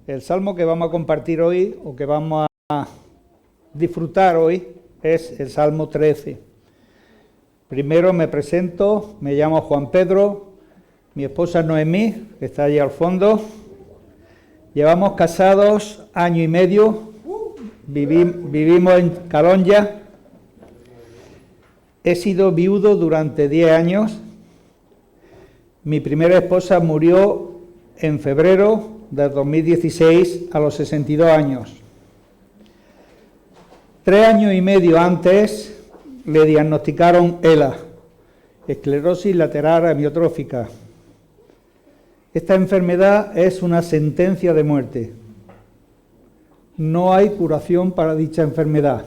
El salmo que vamos a compartir hoy, o que vamos a disfrutar hoy, es el Salmo 13. Primero me presento, me llamo Juan Pedro, mi esposa Noemí, que está allí al fondo. Llevamos casados año y medio, vivimos en Calonja. He sido viudo durante 10 años. Mi primera esposa murió en febrero de 2016 a los 62 años. 3 años y medio antes le diagnosticaron ELA, esclerosis lateral amiotrófica. Esta enfermedad es una sentencia de muerte. No hay curación para dicha enfermedad.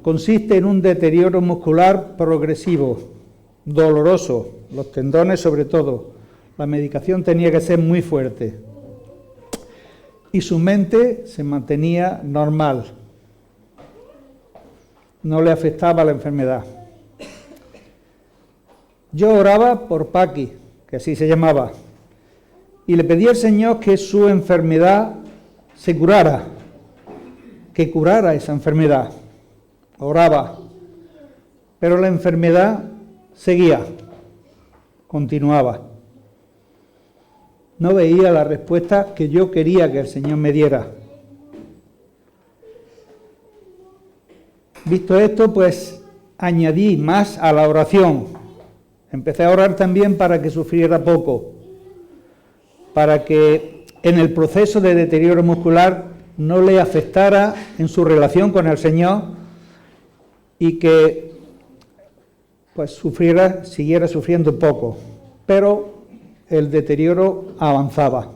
Consiste en un deterioro muscular progresivo, doloroso, los tendones sobre todo. La medicación tenía que ser muy fuerte. Y su mente se mantenía normal. No le afectaba la enfermedad. Yo oraba por Paqui, que así se llamaba, y le pedí al Señor que su enfermedad se curara, que curara esa enfermedad. Oraba, pero la enfermedad seguía, continuaba. No veía la respuesta que yo quería que el Señor me diera. Visto esto, pues añadí más a la oración. Empecé a orar también para que sufriera poco, para que en el proceso de deterioro muscular no le afectara en su relación con el Señor y que pues siguiera sufriendo poco, pero el deterioro avanzaba.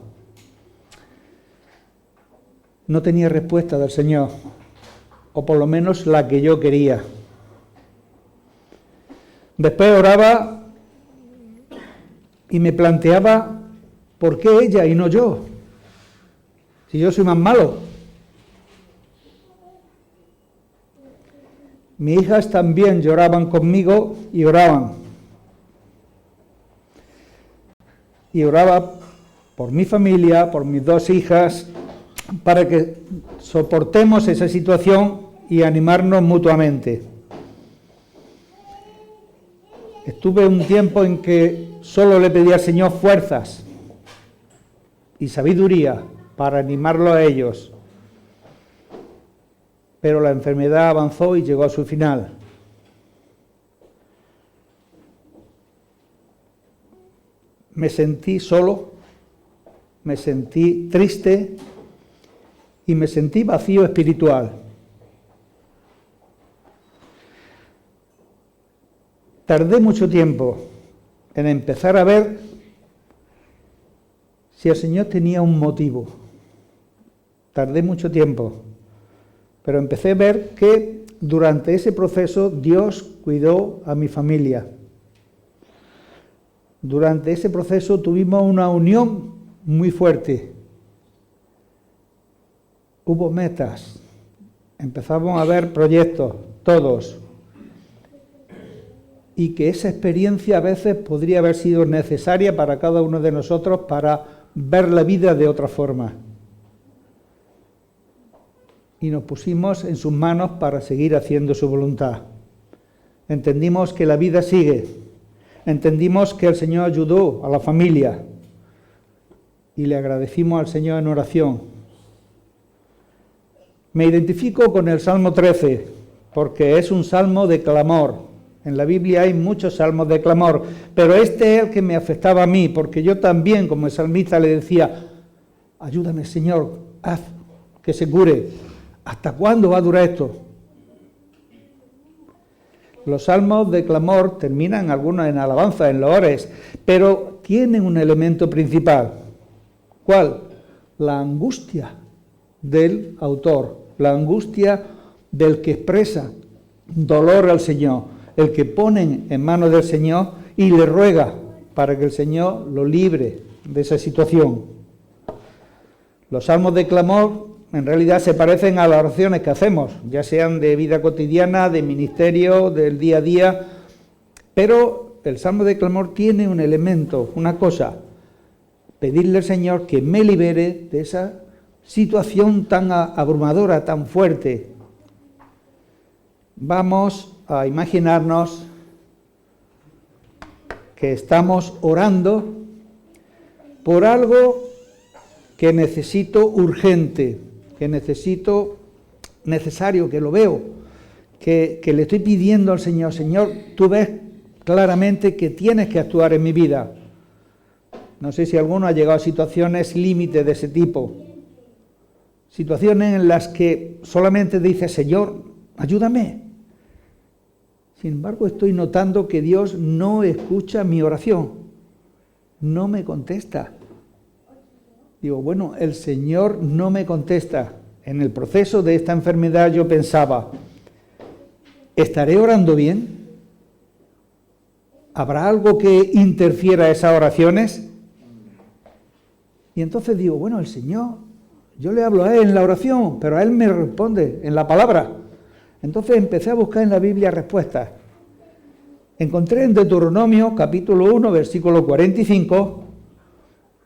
No tenía respuesta del Señor, o por lo menos la que yo quería. Después oraba y me planteaba, ¿por qué ella y no yo? Si yo soy más malo. Mis hijas también lloraban conmigo y oraban. Y oraba por mi familia, por mis 2 hijas, para que soportemos esa situación y animarnos mutuamente. Estuve un tiempo en que solo le pedí al Señor fuerzas y sabiduría para animarlo a ellos. Pero la enfermedad avanzó y llegó a su final. Me sentí solo, me sentí triste y me sentí vacío espiritual. Tardé mucho tiempo en empezar a ver si el Señor tenía un motivo. Tardé mucho tiempo, pero empecé a ver que durante ese proceso Dios cuidó a mi familia. Durante ese proceso tuvimos una unión muy fuerte. Hubo metas, empezamos a ver proyectos, todos. Y que esa experiencia a veces podría haber sido necesaria para cada uno de nosotros para ver la vida de otra forma. Y nos pusimos en sus manos para seguir haciendo su voluntad. Entendimos que la vida sigue. Entendimos que el Señor ayudó a la familia y le agradecimos al Señor en oración. Me identifico con el Salmo 13 porque es un salmo de clamor. En la Biblia hay muchos salmos de clamor, pero este es el que me afectaba a mí, porque yo también, como el salmista, le decía, ayúdame, Señor, haz que se cure. ¿Hasta cuándo va a durar esto? Los salmos de clamor terminan algunos en alabanza, en loores, pero tienen un elemento principal. ¿Cuál? La angustia del autor, la angustia del que expresa dolor al Señor, el que pone en manos del Señor y le ruega para que el Señor lo libre de esa situación. Los salmos de clamor en realidad se parecen a las oraciones que hacemos, ya sean de vida cotidiana, de ministerio, del día a día, pero el salmo de clamor tiene un elemento, una cosa, pedirle al Señor que me libere de esa situación tan abrumadora, tan fuerte. Vamos a imaginarnos que estamos orando por algo que necesito urgente, que necesito necesario, que lo veo, que le estoy pidiendo al Señor. Señor, tú ves claramente que tienes que actuar en mi vida. No sé si alguno ha llegado a situaciones límite de ese tipo. Situaciones en las que solamente dice, Señor, ayúdame. Sin embargo, estoy notando que Dios no escucha mi oración, no me contesta. Digo, bueno, el Señor no me contesta. En el proceso de esta enfermedad yo pensaba, ¿estaré orando bien? ¿Habrá algo que interfiera esas oraciones? Y entonces digo, bueno, el Señor, yo le hablo a Él en la oración, pero a Él me responde en la palabra. Entonces empecé a buscar en la Biblia respuestas. Encontré en Deuteronomio, capítulo 1, versículo 45,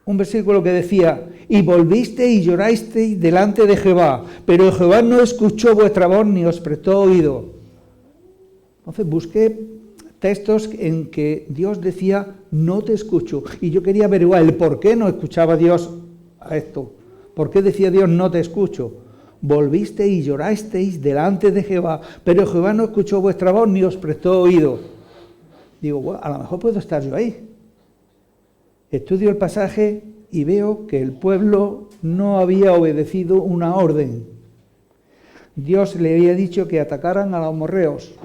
un versículo que decía, y volviste y llorasteis delante de Jehová, pero Jehová no escuchó vuestra voz ni os prestó oído. Entonces busqué textos en que Dios decía, no te escucho. Y yo quería averiguar el por qué no escuchaba Dios a esto. ¿Por qué decía Dios, no te escucho? Volviste y llorasteis delante de Jehová, pero Jehová no escuchó vuestra voz ni os prestó oído. Digo, bueno, a lo mejor puedo estar yo ahí. Estudio el pasaje y veo que el pueblo no había obedecido una orden. Dios le había dicho que atacaran a los amorreos.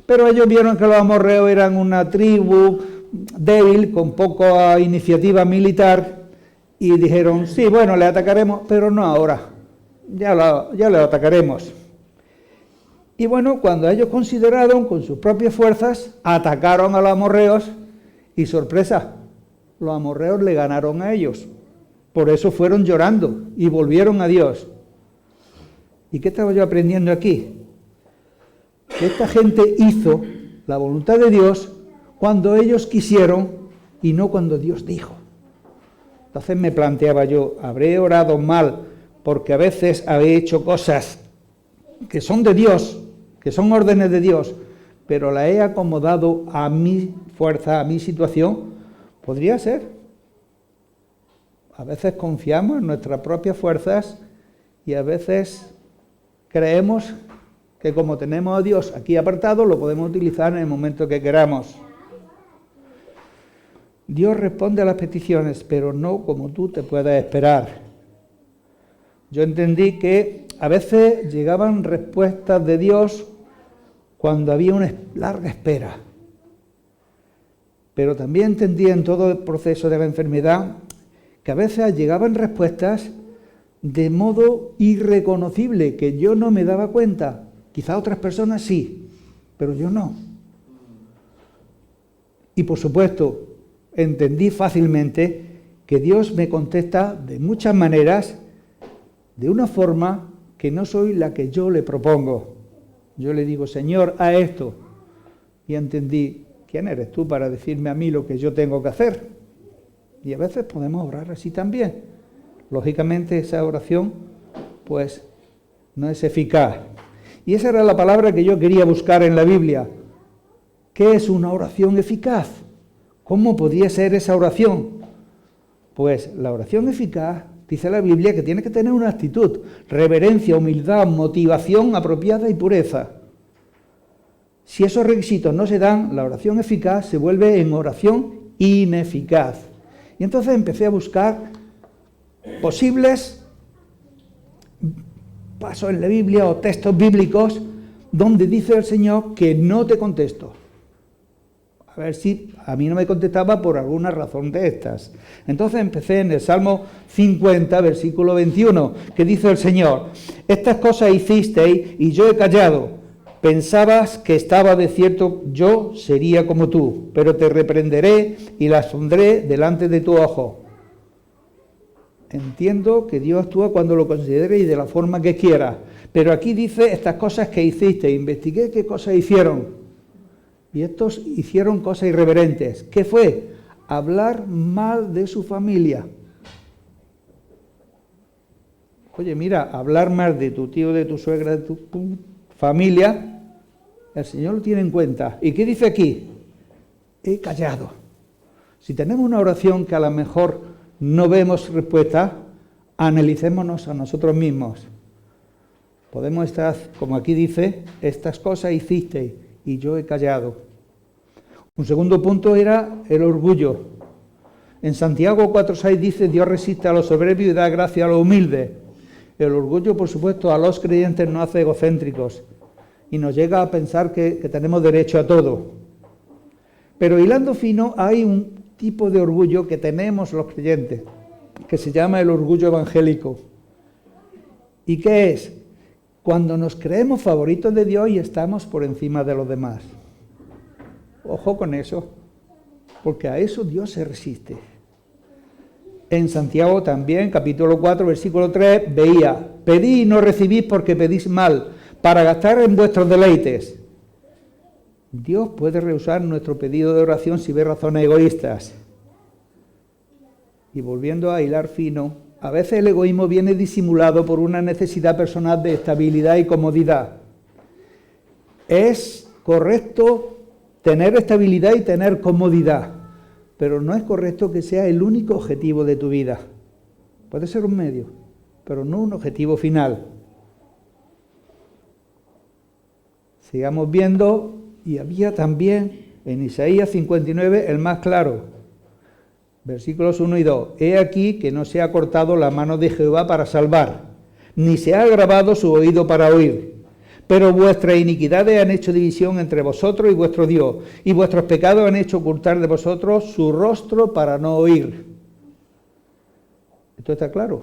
Pero ellos vieron que los amorreos eran una tribu débil, con poca iniciativa militar, y dijeron, sí, bueno, le atacaremos, pero no ahora, ya le atacaremos. Y bueno, cuando ellos consideraron con sus propias fuerzas, atacaron a los amorreos, y sorpresa, los amorreos le ganaron a ellos. Por eso fueron llorando y volvieron a Dios. ¿Y qué estaba yo aprendiendo aquí? Que esta gente hizo la voluntad de Dios cuando ellos quisieron y no cuando Dios dijo. Entonces me planteaba yo, ¿habré orado mal porque a veces habré hecho cosas que son de Dios, que son órdenes de Dios, pero la he acomodado a mi fuerza, a mi situación? Podría ser. A veces confiamos en nuestras propias fuerzas y a veces creemos que como tenemos a Dios aquí apartado, lo podemos utilizar en el momento que queramos. Dios responde a las peticiones, pero no como tú te puedes esperar. Yo entendí que a veces llegaban respuestas de Dios cuando había una larga espera. Pero también entendí en todo el proceso de la enfermedad que a veces llegaban respuestas de modo irreconocible, que yo no me daba cuenta. Quizá otras personas sí, pero yo no. Y por supuesto, entendí fácilmente que Dios me contesta de muchas maneras, de una forma que no soy la que yo le propongo. Yo le digo, Señor, haz esto. Y entendí, ¿quién eres tú para decirme a mí lo que yo tengo que hacer? Y a veces podemos orar así también. Lógicamente esa oración, pues, no es eficaz. Y esa era la palabra que yo quería buscar en la Biblia. ¿Qué es una oración eficaz? ¿Cómo podría ser esa oración? Pues la oración eficaz, dice la Biblia, que tiene que tener una actitud, reverencia, humildad, motivación apropiada y pureza. Si esos requisitos no se dan, la oración eficaz se vuelve en oración ineficaz. Y entonces empecé a buscar posibles pasos en la Biblia o textos bíblicos donde dice el Señor que no te contesto. A ver si a mí no me contestaba por alguna razón de estas. Entonces empecé en el Salmo 50, versículo 21, que dice el Señor, estas cosas hicisteis y yo he callado. Pensabas que estaba de cierto, yo sería como tú, pero te reprenderé y las pondré delante de tu ojo. Entiendo que Dios actúa cuando lo considere y de la forma que quiera, pero aquí dice estas cosas que hiciste, investigué qué cosas hicieron, y estos hicieron cosas irreverentes. ¿Qué fue? hablar mal de su familia. Oye, mira, hablar mal de tu tío, de tu suegra, de tu familia, el Señor lo tiene en cuenta. ¿Y qué dice aquí? He callado. Si tenemos una oración que a lo mejor no vemos respuesta, analicémonos a nosotros mismos. Podemos estar, como aquí dice, estas cosas hiciste y yo he callado. Un segundo punto era el orgullo. En Santiago 4:6 dice, Dios resiste a los soberbios y da gracia a los humildes. El orgullo, por supuesto, a los creyentes nos hace egocéntricos y nos llega a pensar que tenemos derecho a todo. Pero hilando fino, hay un tipo de orgullo que tenemos los creyentes, que se llama el orgullo evangélico. ¿Y qué es? Cuando nos creemos favoritos de Dios y estamos por encima de los demás. Ojo con eso, porque a eso Dios se resiste. En Santiago también, capítulo 4, versículo 3, veía, pedid y no recibís porque pedís mal, para gastar en vuestros deleites. Dios puede rehusar nuestro pedido de oración si ve razones egoístas. Y volviendo a hilar fino, a veces el egoísmo viene disimulado por una necesidad personal de estabilidad y comodidad. Es correcto tener estabilidad y tener comodidad, pero no es correcto que sea el único objetivo de tu vida. Puede ser un medio, pero no un objetivo final. Sigamos viendo, y había también en Isaías 59 el más claro, versículos 1 y 2. He aquí que no se ha cortado la mano de Jehová para salvar, ni se ha agravado su oído para oír. Pero vuestras iniquidades han hecho división entre vosotros y vuestro Dios, y vuestros pecados han hecho ocultar de vosotros su rostro para no oír. Esto está claro.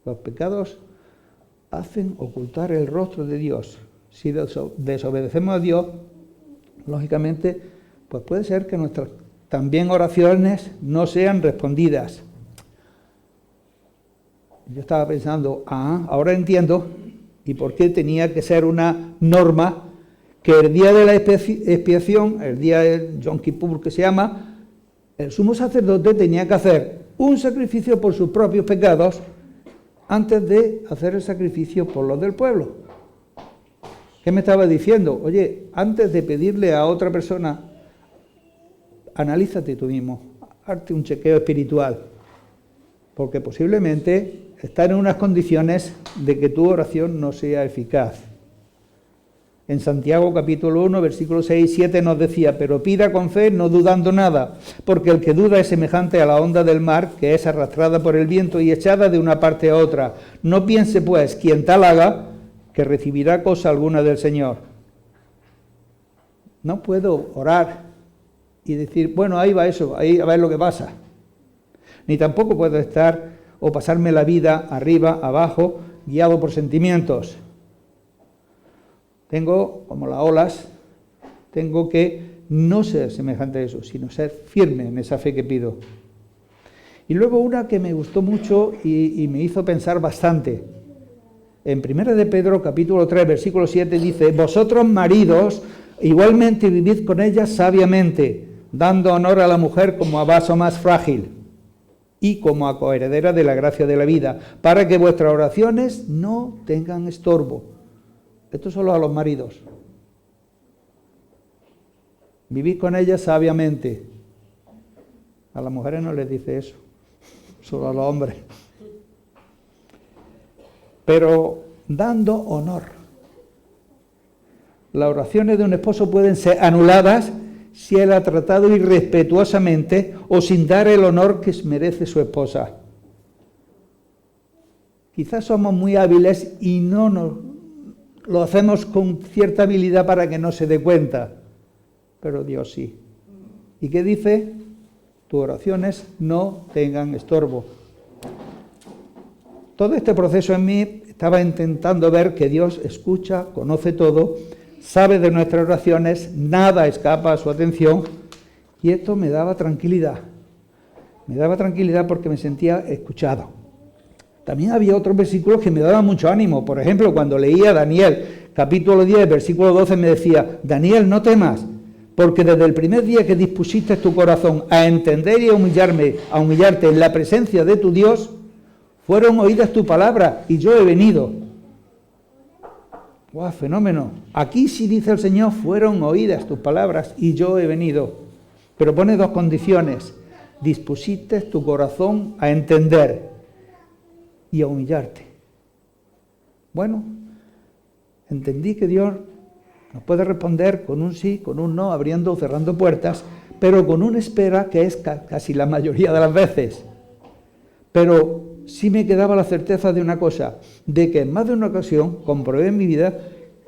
Los pecados hacen ocultar el rostro de Dios. Si desobedecemos a Dios, lógicamente, pues puede ser que nuestras también oraciones no sean respondidas. Yo estaba pensando, ahora entiendo. ¿Y por qué tenía que ser una norma que el día de la expiación, el día de Yom Kippur que se llama, el sumo sacerdote tenía que hacer un sacrificio por sus propios pecados antes de hacer el sacrificio por los del pueblo? ¿Qué me estaba diciendo? Oye, antes de pedirle a otra persona, analízate tú mismo, hazte un chequeo espiritual, porque posiblemente estar en unas condiciones de que tu oración no sea eficaz. En Santiago capítulo 1, versículos 6 y 7 nos decía, pero pida con fe, no dudando nada, porque el que duda es semejante a la onda del mar, que es arrastrada por el viento y echada de una parte a otra. No piense, pues, quien tal haga, que recibirá cosa alguna del Señor. No puedo orar y decir, bueno, ahí va eso, ahí a ver lo que pasa. Ni tampoco puedo estar o pasarme la vida arriba, abajo, guiado por sentimientos. Tengo, como las olas, tengo que no ser semejante a eso, sino ser firme en esa fe que pido. Y luego una que me gustó mucho y me hizo pensar bastante. En 1 de Pedro, capítulo 3, versículo 7, dice, vosotros maridos, igualmente vivid con ella sabiamente, dando honor a la mujer como a vaso más frágil y como a coheredera de la gracia de la vida, para que vuestras oraciones no tengan estorbo. Esto solo a los maridos. Vivid con ella sabiamente. A las mujeres no les dice eso, solo a los hombres. Pero dando honor. Las oraciones de un esposo pueden ser anuladas si él ha tratado irrespetuosamente o sin dar el honor que merece su esposa. Quizás somos muy hábiles y lo hacemos con cierta habilidad para que no se dé cuenta, pero Dios sí. ¿Y qué dice? Tus oraciones no tengan estorbo. Todo este proceso en mí estaba intentando ver que Dios escucha, conoce todo, sabe de nuestras oraciones, nada escapa a su atención, y esto me daba tranquilidad. Me daba tranquilidad porque me sentía escuchado. También había otros versículos que me daban mucho ánimo. Por ejemplo, cuando leía Daniel, capítulo 10, versículo 12, me decía, Daniel, no temas, porque desde el primer día que dispusiste tu corazón a entender y a humillarte en la presencia de tu Dios, fueron oídas tu palabra y yo he venido. ¡Guau, fenómeno! Aquí sí dice el Señor, fueron oídas tus palabras y yo he venido. Pero pone dos condiciones. Dispusiste tu corazón a entender y a humillarte. Bueno, entendí que Dios nos puede responder con un sí, con un no, abriendo o cerrando puertas, pero con una espera que es casi la mayoría de las veces. Pero sí me quedaba la certeza de una cosa, de que en más de una ocasión comprobé en mi vida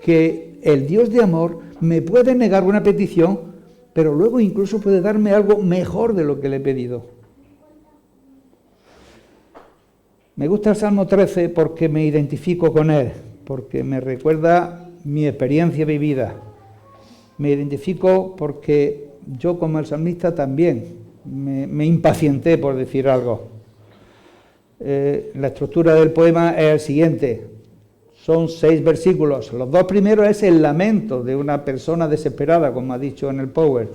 que el Dios de amor me puede negar una petición, pero luego incluso puede darme algo mejor de lo que le he pedido. Me gusta el Salmo 13 porque me identifico con él, porque me recuerda mi experiencia vivida. Me identifico porque yo, como el salmista, también me impacienté por decir algo. La estructura del poema es el siguiente. Son 6 versículos. Los 2 primeros es el lamento de una persona desesperada, como ha dicho en el Power.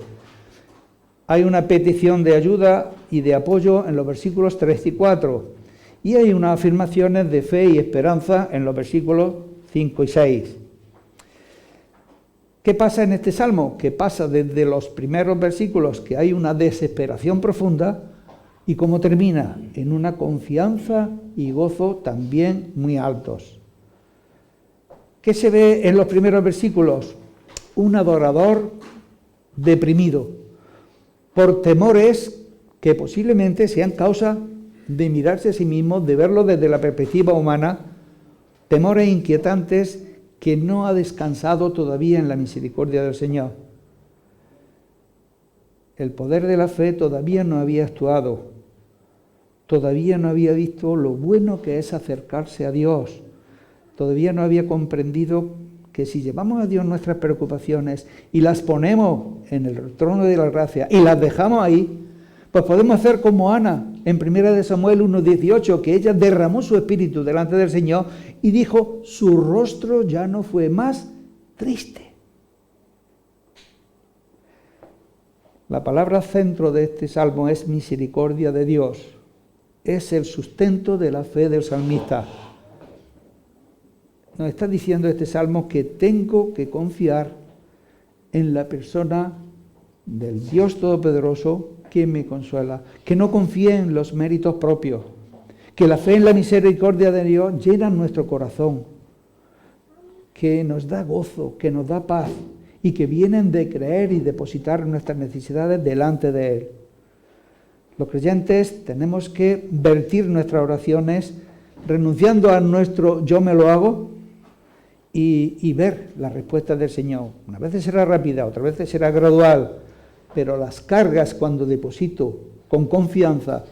Hay una petición de ayuda y de apoyo en los versículos 3 y 4. Y hay unas afirmaciones de fe y esperanza en los versículos 5 y 6. ¿Qué pasa en este salmo? Que pasa desde los primeros versículos, que hay una desesperación profunda, y cómo termina, en una confianza y gozo también muy altos. ¿Qué se ve en los primeros versículos? Un adorador deprimido, por temores que posiblemente sean causa de mirarse a sí mismo, de verlo desde la perspectiva humana, temores inquietantes que no ha descansado todavía en la misericordia del Señor. El poder de la fe todavía no había actuado, todavía no había visto lo bueno que es acercarse a Dios, todavía no había comprendido que si llevamos a Dios nuestras preocupaciones y las ponemos en el trono de la gracia y las dejamos ahí, pues podemos hacer como Ana en 1 Samuel 1:18, que ella derramó su espíritu delante del Señor y dijo, su rostro ya no fue más triste. La palabra centro de este salmo es misericordia de Dios. Es el sustento de la fe del salmista. Nos está diciendo este salmo que tengo que confiar en la persona del Dios Todopoderoso que me consuela, que no confíe en los méritos propios, que la fe en la misericordia de Dios llena nuestro corazón, que nos da gozo, que nos da paz y que vienen de creer y depositar nuestras necesidades delante de Él. Los creyentes tenemos que vertir nuestras oraciones renunciando a nuestro yo me lo hago y ver la respuesta del Señor. Una vez será rápida, otra vez será gradual, pero las cargas cuando deposito con confianza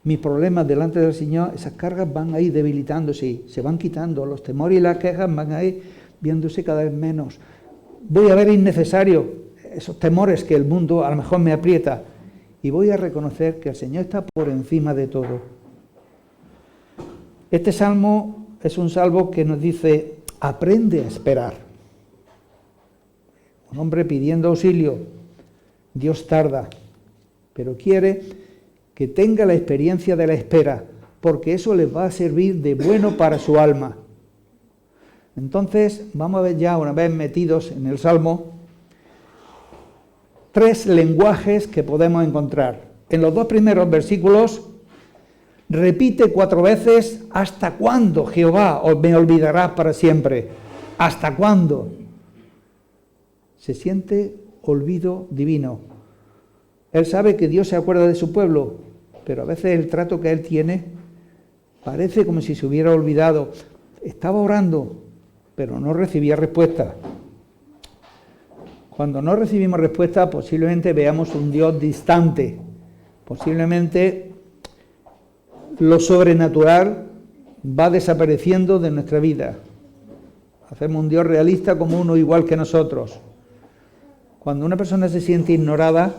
mis problemas delante del Señor, esas cargas van a ir debilitándose, se van quitando, los temores y las quejas van a ir viéndose cada vez menos. Voy a ver innecesario esos temores que el mundo a lo mejor me aprieta y voy a reconocer que el Señor está por encima de todo. Este salmo es un salmo que nos dice, aprende a esperar. Un hombre pidiendo auxilio. Dios tarda, pero quiere que tenga la experiencia de la espera, porque eso les va a servir de bueno para su alma. Entonces, vamos a ver ya, una vez metidos en el Salmo, 3 lenguajes que podemos encontrar. En los 2 primeros versículos, repite 4 veces, ¿hasta cuándo, Jehová, me olvidarás para siempre? ¿Hasta cuándo? Se siente olvido divino. Él sabe que Dios se acuerda de su pueblo, pero a veces el trato que él tiene parece como si se hubiera olvidado. Estaba orando, pero no recibía respuesta. Cuando no recibimos respuesta, posiblemente veamos un Dios distante. Posiblemente lo sobrenatural va desapareciendo de nuestra vida. Hacemos un Dios realista como uno igual que nosotros. Cuando una persona se siente ignorada,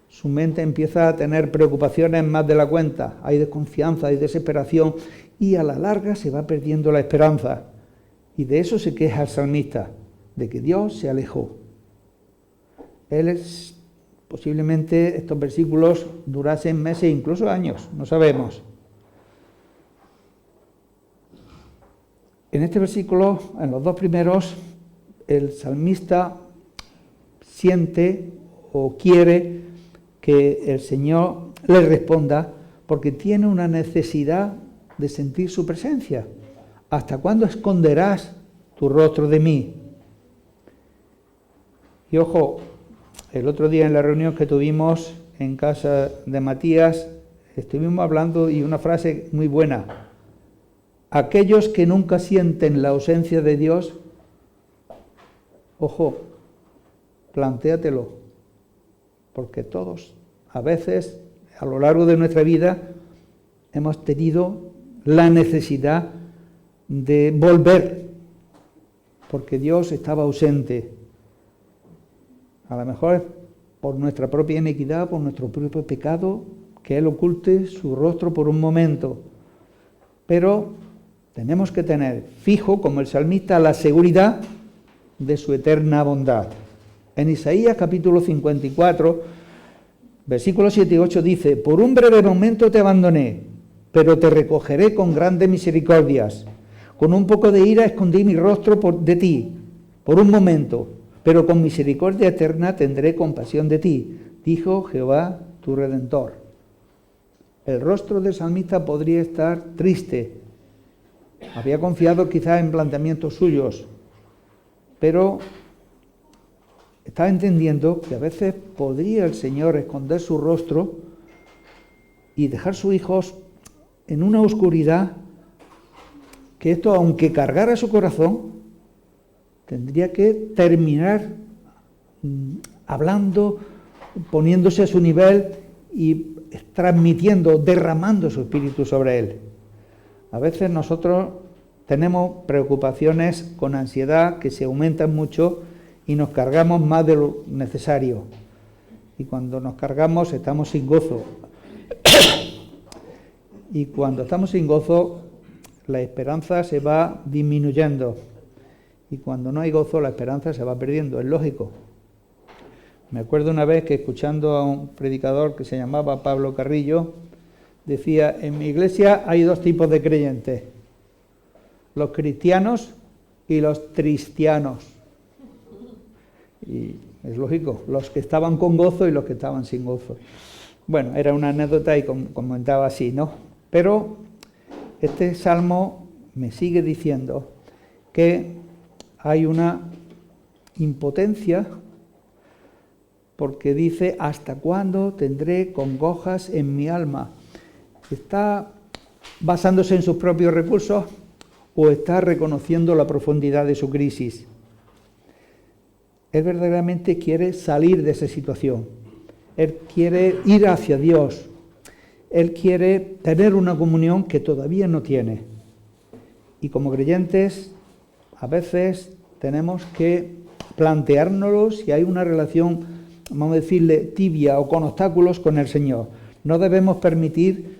su mente empieza a tener preocupaciones más de la cuenta. Hay desconfianza, hay desesperación y a la larga se va perdiendo la esperanza. Y de eso se queja el salmista, de que Dios se alejó. Posiblemente estos versículos durasen meses, incluso años, no sabemos. En este versículo, en los dos primeros, el salmista siente o quiere que el Señor le responda porque tiene una necesidad de sentir su presencia. ¿Hasta cuándo esconderás tu rostro de mí? Y ojo, el otro día en la reunión que tuvimos en casa de Matías, estuvimos hablando y una frase muy buena. Aquellos que nunca sienten la ausencia de Dios, ojo, plantéatelo, porque todos, a veces, a lo largo de nuestra vida, hemos tenido la necesidad de volver, porque Dios estaba ausente. A lo mejor es por nuestra propia iniquidad, por nuestro propio pecado, que Él oculte su rostro por un momento. Pero tenemos que tener fijo, como el salmista, la seguridad de su eterna bondad. En Isaías capítulo 54, versículos 7 y 8 dice: por un breve momento te abandoné, pero te recogeré con grandes misericordias. Con un poco de ira escondí mi rostro de ti, por un momento, pero con misericordia eterna tendré compasión de ti, dijo Jehová tu Redentor. El rostro del salmista podría estar triste. Había confiado quizás en planteamientos suyos, pero estaba entendiendo que a veces podría el Señor esconder su rostro y dejar sus hijos en una oscuridad que esto, aunque cargara su corazón, tendría que terminar hablando, poniéndose a su nivel y transmitiendo, derramando su espíritu sobre él. A veces nosotros tenemos preocupaciones con ansiedad que se aumentan mucho y nos cargamos más de lo necesario. Y cuando nos cargamos estamos sin gozo. Y cuando estamos sin gozo, la esperanza se va disminuyendo. Y cuando no hay gozo, la esperanza se va perdiendo, es lógico. Me acuerdo una vez que escuchando a un predicador que se llamaba Pablo Carrillo, decía: en mi iglesia hay dos tipos de creyentes, los cristianos y los tristianos. Y es lógico, los que estaban con gozo y los que estaban sin gozo. Bueno, era una anécdota y comentaba así, ¿no? Pero este salmo me sigue diciendo que hay una impotencia, porque dice: ¿hasta cuándo tendré congojas en mi alma? ¿Está basándose en sus propios recursos o está reconociendo la profundidad de su crisis? Él verdaderamente quiere salir de esa situación. Él quiere ir hacia Dios. Él quiere tener una comunión que todavía no tiene. Y como creyentes, a veces tenemos que planteárnoslo si hay una relación, vamos a decirle, tibia o con obstáculos con el Señor. No debemos permitir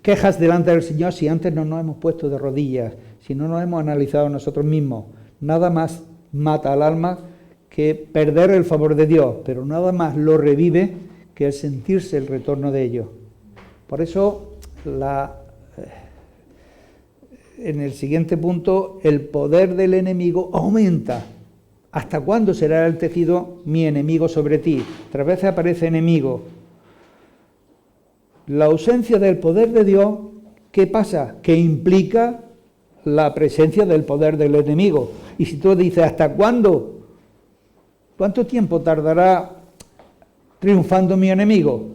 quejas delante del Señor si antes no nos hemos puesto de rodillas, si no nos hemos analizado nosotros mismos. Nada más mata al alma que perder el favor de Dios, pero nada más lo revive que el sentirse el retorno de ello. Por eso, en el siguiente punto, el poder del enemigo aumenta. ¿Hasta cuándo será el tejido mi enemigo sobre ti? 3 veces aparece enemigo. La ausencia del poder de Dios, ¿qué pasa? Que implica la presencia del poder del enemigo. Y si tú dices, ¿hasta cuándo? ¿Cuánto tiempo tardará triunfando mi enemigo?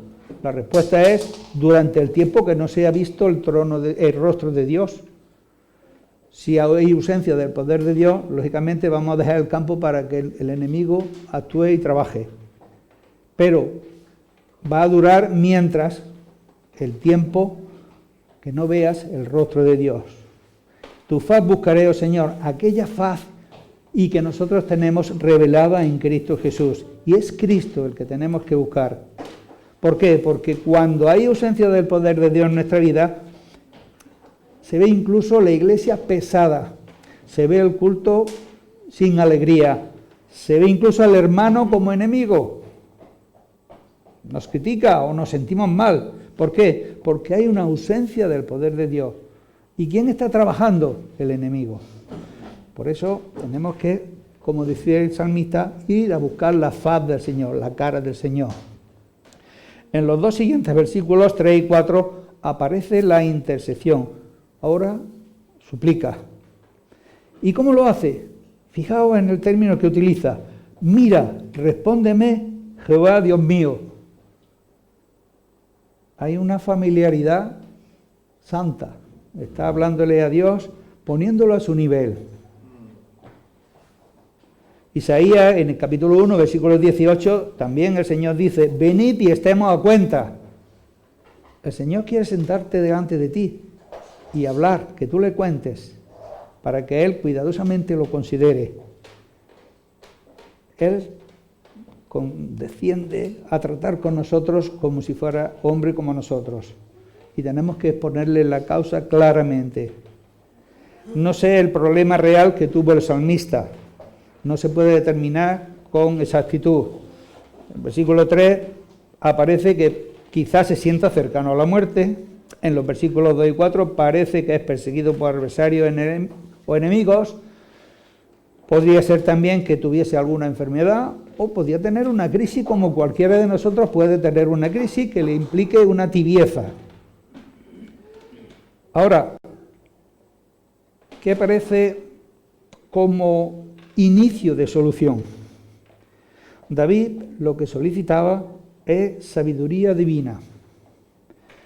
La respuesta es: durante el tiempo que no se ha visto el rostro de Dios. Si hay ausencia del poder de Dios, lógicamente vamos a dejar el campo para que el enemigo actúe y trabaje. Pero va a durar mientras el tiempo que no veas el rostro de Dios. Tu faz buscaré, oh Señor, aquella faz y que nosotros tenemos revelada en Cristo Jesús. Y es Cristo el que tenemos que buscar. ¿Por qué? Porque cuando hay ausencia del poder de Dios en nuestra vida, se ve incluso la iglesia pesada, se ve el culto sin alegría, Se ve incluso al hermano como enemigo. Nos critica o nos sentimos mal. ¿Por qué? Porque hay una ausencia del poder de Dios. ¿Y quién está trabajando? El enemigo. Por eso tenemos que, como decía el salmista, ir a buscar la faz del Señor, la cara del Señor. En los dos siguientes versículos, 3 y 4, aparece la intercesión. Ahora suplica. ¿Y cómo lo hace? Fijaos en el término que utiliza. Mira, respóndeme, Jehová Dios mío. Hay una familiaridad santa. Está hablándole a Dios, poniéndolo a su nivel. Isaías, en el capítulo 1, versículo 18, también el Señor dice, venid y estemos a cuenta. El Señor quiere sentarte delante de ti y hablar, que tú le cuentes, para que Él cuidadosamente lo considere. Él desciende a tratar con nosotros como si fuera hombre como nosotros. Y tenemos que exponerle la causa claramente. No sé el problema real que tuvo el salmista. No se puede determinar con exactitud. En el versículo 3 aparece que quizás se sienta cercano a la muerte. En los versículos 2 y 4 parece que es perseguido por adversarios o enemigos. Podría ser también que tuviese alguna enfermedad o podría tener una crisis como cualquiera de nosotros puede tener una crisis que le implique una tibieza. Ahora, ¿qué parece como inicio de solución? David lo que solicitaba es sabiduría divina.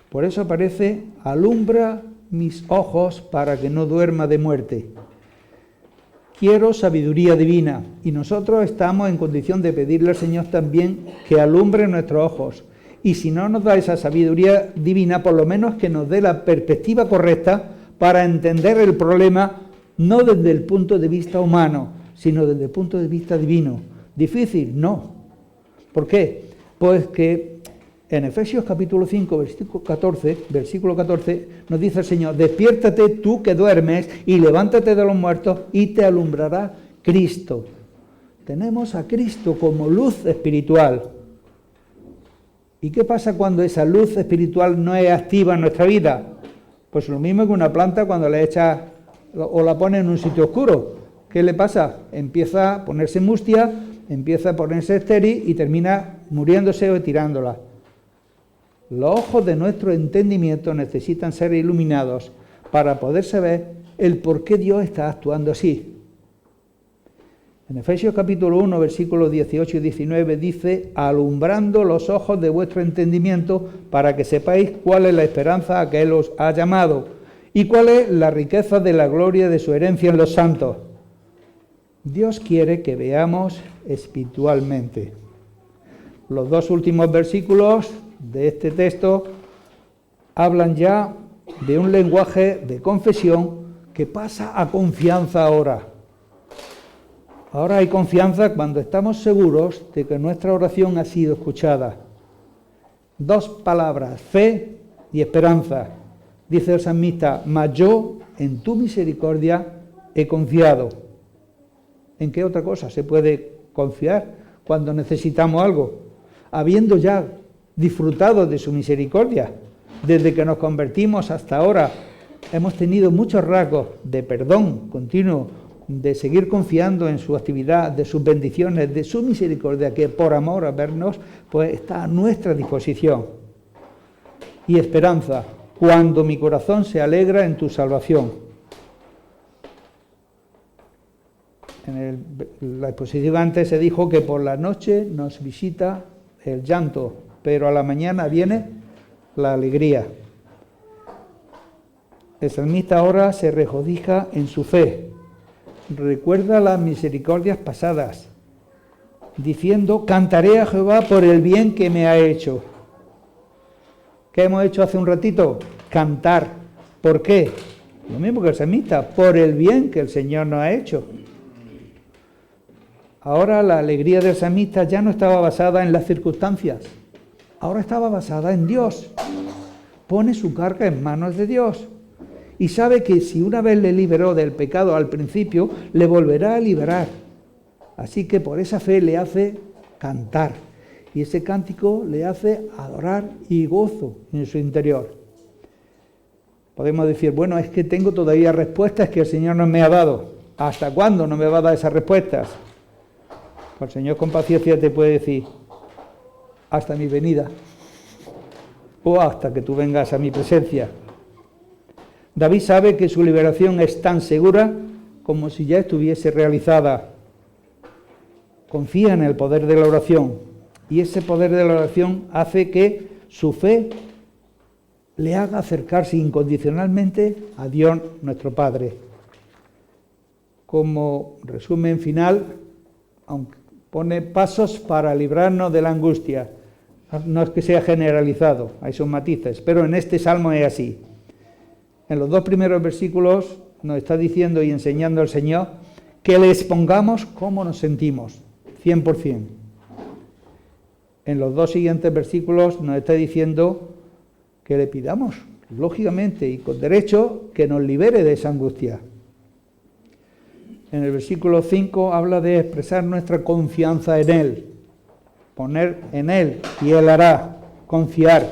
Por eso aparece, alumbra mis ojos para que no duerma de muerte. Quiero sabiduría divina y nosotros estamos en condición de pedirle al Señor también que alumbre nuestros ojos. Y si no nos da esa sabiduría divina, por lo menos que nos dé la perspectiva correcta para entender el problema, no desde el punto de vista humano, sino desde el punto de vista divino. ¿Difícil? No. ¿Por qué? Pues que en Efesios capítulo 5, versículo 14, nos dice el Señor, despiértate tú que duermes y levántate de los muertos y te alumbrará Cristo. Tenemos a Cristo como luz espiritual. ¿Y qué pasa cuando esa luz espiritual no es activa en nuestra vida? Pues lo mismo que una planta cuando la echas o la pones en un sitio oscuro. ¿Qué le pasa? Empieza a ponerse mustia, empieza a ponerse estéril y termina muriéndose o tirándola. Los ojos de nuestro entendimiento necesitan ser iluminados para poder saber el por qué Dios está actuando así. En Efesios capítulo 1, versículos 18 y 19 dice, alumbrando los ojos de vuestro entendimiento para que sepáis cuál es la esperanza a que Él os ha llamado y cuál es la riqueza de la gloria de su herencia en los santos. Dios quiere que veamos espiritualmente. Los dos últimos versículos de este texto hablan ya de un lenguaje de confesión que pasa a confianza ahora. Ahora hay confianza cuando estamos seguros de que nuestra oración ha sido escuchada. Dos palabras, fe y esperanza. Dice el salmista, mas yo en tu misericordia he confiado. ¿En qué otra cosa se puede confiar cuando necesitamos algo? Habiendo ya disfrutado de su misericordia, desde que nos convertimos hasta ahora, hemos tenido muchos rasgos de perdón continuo, de seguir confiando en su actividad, de sus bendiciones, de su misericordia, que por amor a vernos, pues está a nuestra disposición. Y esperanza, cuando mi corazón se alegra en tu salvación. En la exposición antes se dijo que por la noche nos visita el llanto, pero a la mañana viene la alegría. El salmista ahora se regocija en su fe. Recuerda las misericordias pasadas, diciendo, cantaré a Jehová por el bien que me ha hecho. ¿Qué hemos hecho hace un ratito? Cantar. ¿Por qué? Lo mismo que el salmista, por el bien que el Señor nos ha hecho. Ahora la alegría del salmista ya no estaba basada en las circunstancias, ahora estaba basada en Dios. Pone su carga en manos de Dios. Y sabe que si una vez le liberó del pecado al principio, le volverá a liberar. Así que por esa fe le hace cantar. Y ese cántico le hace adorar y gozo en su interior. Podemos decir, bueno, es que tengo todavía respuestas que el Señor no me ha dado. ¿Hasta cuándo no me va a dar esas respuestas? Pues el Señor con paciencia te puede decir, hasta mi venida, o hasta que tú vengas a mi presencia. David sabe que su liberación es tan segura como si ya estuviese realizada. Confía en el poder de la oración, y ese poder de la oración hace que su fe le haga acercarse incondicionalmente a Dios nuestro Padre. Como resumen final, aunque pone pasos para librarnos de la angustia. No es que sea generalizado, hay sus matices, pero en este salmo es así. En los 2 primeros versículos nos está diciendo y enseñando el Señor que le expongamos cómo nos sentimos, 100%. En los 2 siguientes versículos nos está diciendo que le pidamos, lógicamente y con derecho, que nos libere de esa angustia. En el versículo 5 habla de expresar nuestra confianza en Él, poner en Él y Él hará, confiar.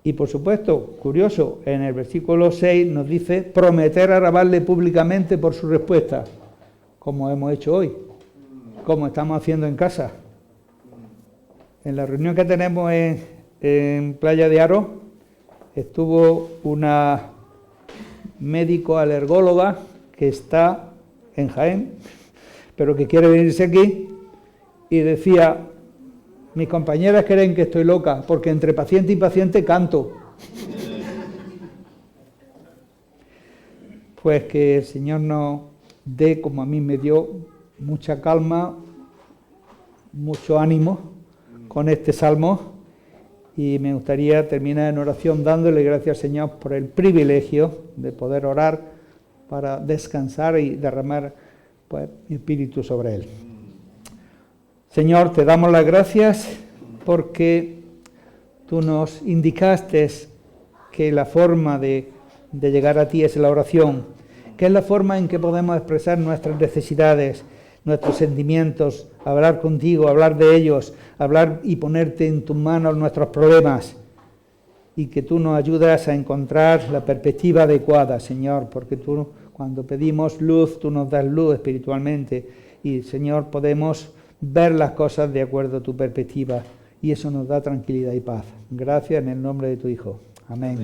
Y por supuesto, curioso, en el versículo 6 nos dice prometer alabarle públicamente por su respuesta, como hemos hecho hoy, como estamos haciendo en casa. En la reunión que tenemos en Playa de Aro, estuvo una médico alergóloga que está en Jaén, pero que quiere venirse aquí, y decía, mis compañeras creen que estoy loca, porque entre paciente y paciente canto. Pues que el Señor nos dé, como a mí me dio, mucha calma, mucho ánimo con este salmo, y me gustaría terminar en oración dándole gracias al Señor por el privilegio de poder orar para descansar y derramar pues, mi espíritu sobre Él. Señor, te damos las gracias porque tú nos indicaste que la forma de llegar a ti es la oración, que es la forma en que podemos expresar nuestras necesidades, nuestros sentimientos, hablar contigo, hablar de ellos, hablar y ponerte en tus manos nuestros problemas, y que tú nos ayudas a encontrar la perspectiva adecuada, Señor, porque tú cuando pedimos luz, tú nos das luz espiritualmente, y Señor, podemos ver las cosas de acuerdo a tu perspectiva, y eso nos da tranquilidad y paz. Gracias en el nombre de tu Hijo. Amén.